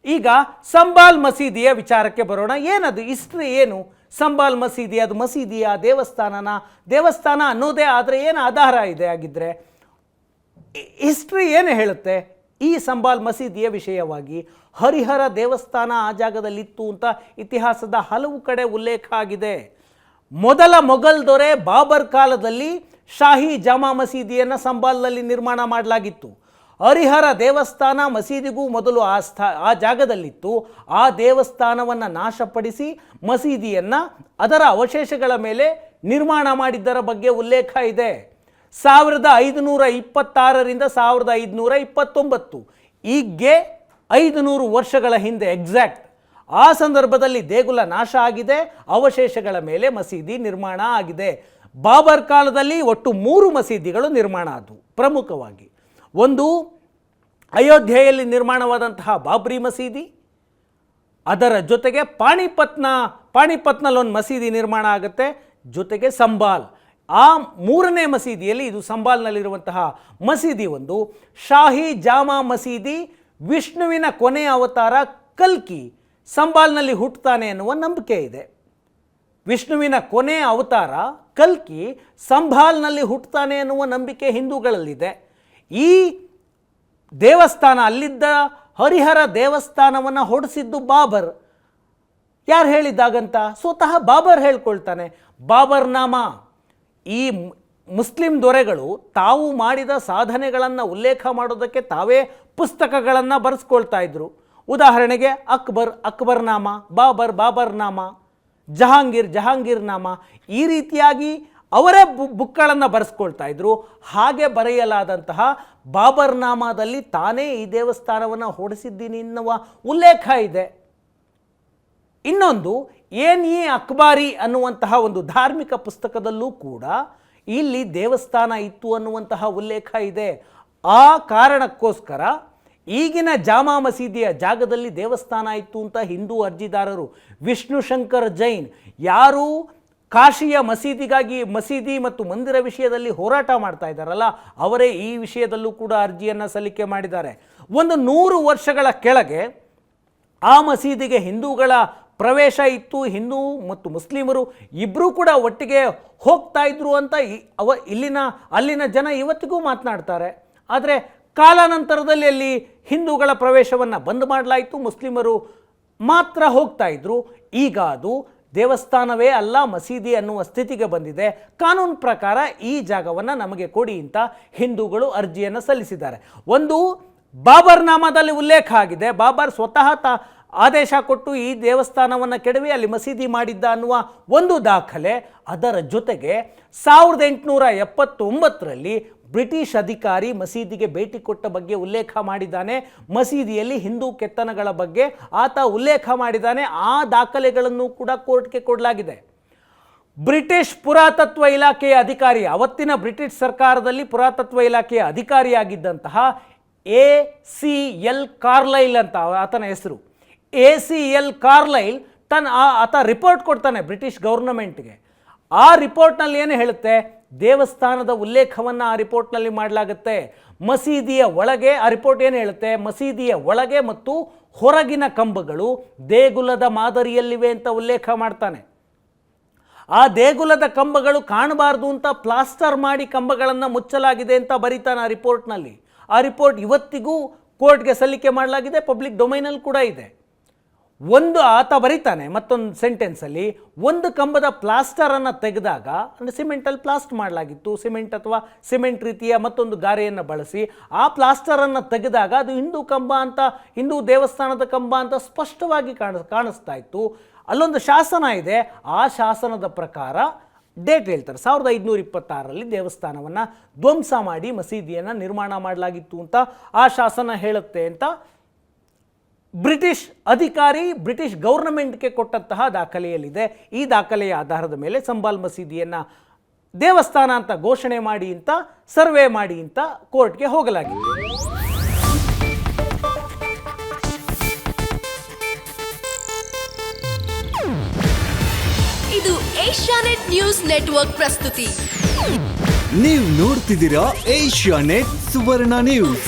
ಈಗ ಸಂಬಾಲ್ ಮಸೀದಿಯ ವಿಚಾರಕ್ಕೆ ಬರೋಣ. ಏನದು ಹಿಸ್ಟ್ರಿ ಏನು? ಸಂಬಾಲ್ ಮಸೀದಿ ಅದು ಮಸೀದಿಯ ದೇವಸ್ಥಾನ ಅನ್ನೋದೇ ಆದರೆ ಏನು ಆಧಾರ ಇದೆ? ಆಗಿದ್ದರೆ ಹಿಸ್ಟ್ರಿ ಏನು ಹೇಳುತ್ತೆ ಈ ಸಂಬಾಲ್ ಮಸೀದಿಯ ವಿಷಯವಾಗಿ? ಹರಿಹರ ದೇವಸ್ಥಾನ ಆ ಜಾಗದಲ್ಲಿತ್ತು ಅಂತ ಇತಿಹಾಸದ ಹಲವು ಕಡೆ ಉಲ್ಲೇಖ ಆಗಿದೆ. ಮೊದಲ ಮೊಘಲ್ ದೊರೆ ಬಾಬರ್ ಕಾಲದಲ್ಲಿ ಶಾಹಿ ಜಾಮಾ ಮಸೀದಿಯನ್ನು ಸಂಬಾಲ್ನಲ್ಲಿ ನಿರ್ಮಾಣ ಮಾಡಲಾಗಿತ್ತು. ಹರಿಹರ ದೇವಸ್ಥಾನ ಮಸೀದಿಗೂ ಮೊದಲು ಆ ಜಾಗದಲ್ಲಿತ್ತು. ಆ ದೇವಸ್ಥಾನವನ್ನು ನಾಶಪಡಿಸಿ ಮಸೀದಿಯನ್ನು ಅದರ ಅವಶೇಷಗಳ ಮೇಲೆ ನಿರ್ಮಾಣ ಮಾಡಿದ್ದರ ಬಗ್ಗೆ ಉಲ್ಲೇಖ ಇದೆ. 1526ರಿಂದ 1529 ಈಗ್ಗೆ 500 ವರ್ಷಗಳ ಹಿಂದೆ ಎಕ್ಸಾಕ್ಟ್ ಆ ಸಂದರ್ಭದಲ್ಲಿ ದೇಗುಲ ನಾಶ ಆಗಿದೆ, ಅವಶೇಷಗಳ ಮೇಲೆ ಮಸೀದಿ ನಿರ್ಮಾಣ ಆಗಿದೆ. ಬಾಬರ್ ಕಾಲದಲ್ಲಿ ಒಟ್ಟು 3 ಮಸೀದಿಗಳು ನಿರ್ಮಾಣ ಆದವು. ಪ್ರಮುಖವಾಗಿ ಒಂದು ಅಯೋಧ್ಯೆಯಲ್ಲಿ ನಿರ್ಮಾಣವಾದಂತಹ ಬಾಬ್ರಿ ಮಸೀದಿ, ಅದರ ಜೊತೆಗೆ ಪಾಣಿಪತ್ನಲ್ಲಿ ಒಂದು ಮಸೀದಿ ನಿರ್ಮಾಣ ಆಗುತ್ತೆ, ಜೊತೆಗೆ ಸಂಬಾಲ್. ಆ 3ನೇ ಮಸೀದಿಯಲ್ಲಿ, ಇದು ಸಂಬಾಲ್ನಲ್ಲಿರುವಂತಹ ಮಸೀದಿ ಒಂದು ಶಾಹಿ ಜಾಮಾ ಮಸೀದಿ. ವಿಷ್ಣುವಿನ ಕೊನೆಯ ಅವತಾರ ಕಲ್ಕಿ ಸಂಬಾಲ್ನಲ್ಲಿ ಹುಟ್ಟುತ್ತಾನೆ ಎನ್ನುವ ನಂಬಿಕೆ ಇದೆ. ವಿಷ್ಣುವಿನ ಕೊನೆಯ ಅವತಾರ ಕಲ್ಕಿ ಸಂಬಾಲ್ನಲ್ಲಿ ಹುಟ್ಟುತ್ತಾನೆ ಎನ್ನುವ ನಂಬಿಕೆ ಹಿಂದೂಗಳಲ್ಲಿದೆ. ಈ ದೇವಸ್ಥಾನ, ಅಲ್ಲಿದ್ದ ಹರಿಹರ ದೇವಸ್ಥಾನವನ್ನು ಹೊಡೆಸಿದ್ದು ಬಾಬರ್. ಯಾರು ಹೇಳಿದ್ದಾಗಂತ? ಸ್ವತಃ ಬಾಬರ್ ಹೇಳ್ಕೊಳ್ತಾನೆ. ಬಾಬರ್ ನಾಮ. ಈ ಮುಸ್ಲಿಂ ದೊರೆಗಳು ತಾವು ಮಾಡಿದ ಸಾಧನೆಗಳನ್ನು ಉಲ್ಲೇಖ ಮಾಡೋದಕ್ಕೆ ತಾವೇ ಪುಸ್ತಕಗಳನ್ನು ಬರೆಸ್ಕೊಳ್ತಾ ಇದ್ರು. ಉದಾಹರಣೆಗೆ ಅಕ್ಬರ್ ನಾಮ, ಬಾಬರ್ ನಾಮ, ಜಹಾಂಗೀರ್ ನಾಮ, ಈ ರೀತಿಯಾಗಿ ಅವರೇ ಬುಕ್ಗಳನ್ನು ಬರೆಸ್ಕೊಳ್ತಾ ಇದ್ರು. ಹಾಗೆ ಬರೆಯಲಾದಂತಹ ಬಾಬರ್ ನಾಮದಲ್ಲಿ ತಾನೇ ಈ ದೇವಸ್ಥಾನವನ್ನು ಹೊಡೆಸಿದ್ದೀನಿ ಎನ್ನುವ ಉಲ್ಲೇಖ ಇದೆ. ಇನ್ನೊಂದು ಅಕ್ಬಾರಿ ಅನ್ನುವಂತಹ ಒಂದು ಧಾರ್ಮಿಕ ಪುಸ್ತಕದಲ್ಲೂ ಕೂಡ ಇಲ್ಲಿ ದೇವಸ್ಥಾನ ಇತ್ತು ಅನ್ನುವಂತಹ ಉಲ್ಲೇಖ ಇದೆ. ಆ ಕಾರಣಕ್ಕೋಸ್ಕರ ಈಗಿನ ಜಾಮಾ ಮಸೀದಿಯ ಜಾಗದಲ್ಲಿ ದೇವಸ್ಥಾನ ಇತ್ತು ಅಂತ ಹಿಂದೂ ಅರ್ಜಿದಾರರು ವಿಷ್ಣು ಶಂಕರ್ ಜೈನ್, ಯಾರು ಕಾಶಿಯ ಮಸೀದಿ ಮತ್ತು ಮಂದಿರ ವಿಷಯದಲ್ಲಿ ಹೋರಾಟ ಮಾಡ್ತಾ ಇದ್ದಾರಲ್ಲ, ಅವರೇ ಈ ವಿಷಯದಲ್ಲೂ ಕೂಡ ಅರ್ಜಿಯನ್ನು ಸಲ್ಲಿಕೆ ಮಾಡಿದ್ದಾರೆ. ಒಂದು 100 ವರ್ಷಗಳ ಕೆಳಗೆ ಆ ಮಸೀದಿಗೆ ಹಿಂದೂಗಳ ಪ್ರವೇಶ ಇತ್ತು. ಹಿಂದೂ ಮತ್ತು ಮುಸ್ಲಿಮರು ಇಬ್ಬರೂ ಕೂಡ ಒಟ್ಟಿಗೆ ಹೋಗ್ತಾ ಇದ್ರು ಅಂತ ಅಲ್ಲಿನ ಜನ ಇವತ್ತಿಗೂ ಮಾತನಾಡ್ತಾರೆ. ಆದರೆ ಕಾಲಾನಂತರದಲ್ಲಿ ಅಲ್ಲಿ ಹಿಂದೂಗಳ ಪ್ರವೇಶವನ್ನು ಬಂದ್ ಮಾಡಲಾಯಿತು, ಮುಸ್ಲಿಮರು ಮಾತ್ರ ಹೋಗ್ತಾ ಇದ್ರು. ಈಗ ಅದು ದೇವಸ್ಥಾನವೇ ಅಲ್ಲ, ಮಸೀದಿ ಅನ್ನುವ ಸ್ಥಿತಿಗೆ ಬಂದಿದೆ. ಕಾನೂನು ಪ್ರಕಾರ ಈ ಜಾಗವನ್ನು ನಮಗೆ ಕೊಡಿ ಅಂತ ಹಿಂದೂಗಳು ಅರ್ಜಿಯನ್ನು ಸಲ್ಲಿಸಿದ್ದಾರೆ. ಒಂದು ಬಾಬರ್ ನಾಮದಲ್ಲಿ ಉಲ್ಲೇಖ ಆಗಿದೆ. ಬಾಬರ್ ಸ್ವತಃ ಆದೇಶ ಕೊಟ್ಟು ಈ ದೇವಸ್ಥಾನವನ್ನು ಕೆಡವಿ ಅಲ್ಲಿ ಮಸೀದಿ ಮಾಡಿದ್ದ ಅನ್ನುವ ಒಂದು ದಾಖಲೆ. ಅದರ ಜೊತೆಗೆ 1879ರಲ್ಲಿ ಬ್ರಿಟಿಷ್ ಅಧಿಕಾರಿ ಮಸೀದಿಗೆ ಭೇಟಿ ಕೊಟ್ಟ ಬಗ್ಗೆ ಉಲ್ಲೇಖ ಮಾಡಿದ್ದಾನೆ. ಮಸೀದಿಯಲ್ಲಿ ಹಿಂದೂ ಕೆತ್ತನಗಳ ಬಗ್ಗೆ ಆತ ಉಲ್ಲೇಖ ಮಾಡಿದ್ದಾನೆ. ಆ ದಾಖಲೆಗಳನ್ನು ಕೂಡ ಕೋರ್ಟ್ಗೆ ಕೊಡಲಾಗಿದೆ. ಬ್ರಿಟಿಷ್ ಪುರಾತತ್ವ ಇಲಾಖೆಯ ಅಧಿಕಾರಿ, ಅವತ್ತಿನ ಬ್ರಿಟಿಷ್ ಸರ್ಕಾರದಲ್ಲಿ ಪುರಾತತ್ವ ಇಲಾಖೆಯ ಅಧಿಕಾರಿಯಾಗಿದ್ದಂತಹ ACL ಕಾರ್ಲೈಲ್ ಅಂತ ಆತನ ಹೆಸರು. ACL ಕಾರ್ಲೈಲ್ ಆತ ರಿಪೋರ್ಟ್ ಕೊಡ್ತಾನೆ ಬ್ರಿಟಿಷ್ ಗೌರ್ನಮೆಂಟ್ಗೆ. ಆ ರಿಪೋರ್ಟ್ನಲ್ಲಿ ಏನು ಹೇಳುತ್ತೆ? ದೇವಸ್ಥಾನದ ಉಲ್ಲೇಖವನ್ನು ಆ ರಿಪೋರ್ಟ್ನಲ್ಲಿ ಮಾಡಲಾಗುತ್ತೆ. ಮಸೀದಿಯ ಒಳಗೆ ಆ ರಿಪೋರ್ಟ್ ಏನು ಹೇಳುತ್ತೆ? ಮಸೀದಿಯ ಒಳಗೆ ಮತ್ತು ಹೊರಗಿನ ಕಂಬಗಳು ದೇಗುಲದ ಮಾದರಿಯಲ್ಲಿವೆ ಅಂತ ಉಲ್ಲೇಖ ಮಾಡ್ತಾನೆ. ಆ ದೇಗುಲದ ಕಂಬಗಳು ಕಾಣಬಾರ್ದು ಅಂತ ಪ್ಲಾಸ್ಟರ್ ಮಾಡಿ ಕಂಬಗಳನ್ನು ಮುಚ್ಚಲಾಗಿದೆ ಅಂತ ಬರೀತಾನೆ ಆ ರಿಪೋರ್ಟ್ನಲ್ಲಿ. ಆ ರಿಪೋರ್ಟ್ ಇವತ್ತಿಗೂ ಕೋರ್ಟ್ಗೆ ಸಲ್ಲಿಕೆ ಮಾಡಲಾಗಿದೆ, ಪಬ್ಲಿಕ್ ಡೊಮೈನಲ್ಲಿ ಕೂಡ ಇದೆ. ಆತ ಬರೀತಾನೆ ಮತ್ತೊಂದು ಸೆಂಟೆನ್ಸಲ್ಲಿ, ಒಂದು ಕಂಬದ ಪ್ಲಾಸ್ಟರನ್ನು ತೆಗೆದಾಗ, ಅಂದರೆ ಸಿಮೆಂಟಲ್ಲಿ ಪ್ಲಾಸ್ಟ್ ಮಾಡಲಾಗಿತ್ತು, ಸಿಮೆಂಟ್ ಅಥವಾ ಸಿಮೆಂಟ್ ರೀತಿಯ ಮತ್ತೊಂದು ಗಾರೆಯನ್ನು ಬಳಸಿ ಆ ಪ್ಲಾಸ್ಟರನ್ನು ತೆಗೆದಾಗ ಅದು ಹಿಂದೂ ಕಂಬ ಅಂತ, ಹಿಂದೂ ದೇವಸ್ಥಾನದ ಕಂಬ ಅಂತ ಸ್ಪಷ್ಟವಾಗಿ ಕಾಣಿಸ್ತಾ ಇತ್ತು. ಅಲ್ಲೊಂದು ಶಾಸನ ಇದೆ. ಆ ಶಾಸನದ ಪ್ರಕಾರ ಡೇಟ್ ಹೇಳ್ತಾರೆ, 1526ರಲ್ಲಿ ದೇವಸ್ಥಾನವನ್ನು ಧ್ವಂಸ ಮಾಡಿ ಮಸೀದಿಯನ್ನು ನಿರ್ಮಾಣ ಮಾಡಲಾಗಿತ್ತು ಅಂತ ಆ ಶಾಸನ ಹೇಳುತ್ತೆ ಅಂತ ಬ್ರಿಟಿಷ್ ಅಧಿಕಾರಿ ಬ್ರಿಟಿಷ್ ಗೌರ್ನಮೆಂಟ್ಗೆ ಕೊಟ್ಟಂತಹ ದಾಖಲೆಯಲ್ಲಿದೆ. ಈ ದಾಖಲೆಯ ಆಧಾರದ ಮೇಲೆ ಸಂಬಾಲ್ ಮಸೀದಿಯನ್ನು ದೇವಸ್ಥಾನ ಅಂತ ಘೋಷಣೆ ಮಾಡಿ ಅಂತ, ಸರ್ವೆ ಮಾಡಿ ಅಂತ ಕೋರ್ಟ್ಗೆ ಹೋಗಲಾಗಿದೆ. ಇದು ಏಷ್ಯಾನೆಟ್ ನ್ಯೂಸ್ ನೆಟ್ವರ್ಕ್ ಪ್ರಸ್ತುತಿ. ನೀವು ನೋಡ್ತಿದ್ದೀರಾ ಏಷ್ಯಾನೆಟ್ ಸುವರ್ಣ ನ್ಯೂಸ್.